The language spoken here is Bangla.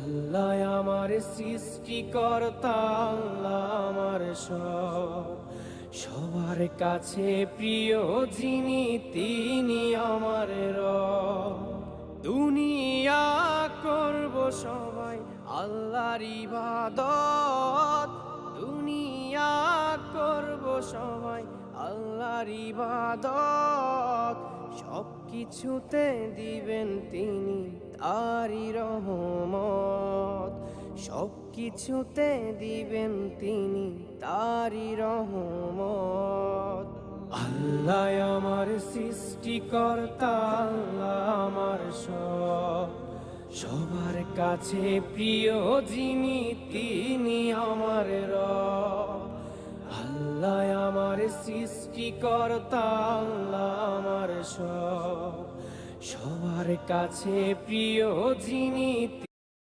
আল্লাহ আমার সৃষ্টিকর্তা, আল্লাহ আমার সব, সবার কাছে প্রিয় যিনি তিনি আমার রব। দুনিয়া করব সবাই আল্লাহর ইবাদত, দুনিয়া করব সবাই আল্লাহর ইবাদত, সব কিছুতে দিবেন তিনি তারই রহমত, সব কিছুতে দিবেন তিনি তারই রহমত। আল্লাহ আমার সৃষ্টিকর্তা, আল্লাহ আমার সব, সবার কাছে প্রিয় যিনি তিনি আমার রব। আল্লাহ আমার সৃষ্টিকর্তা, আল্লাহ আমার সব, সবার কাছে প্রিয় যিনি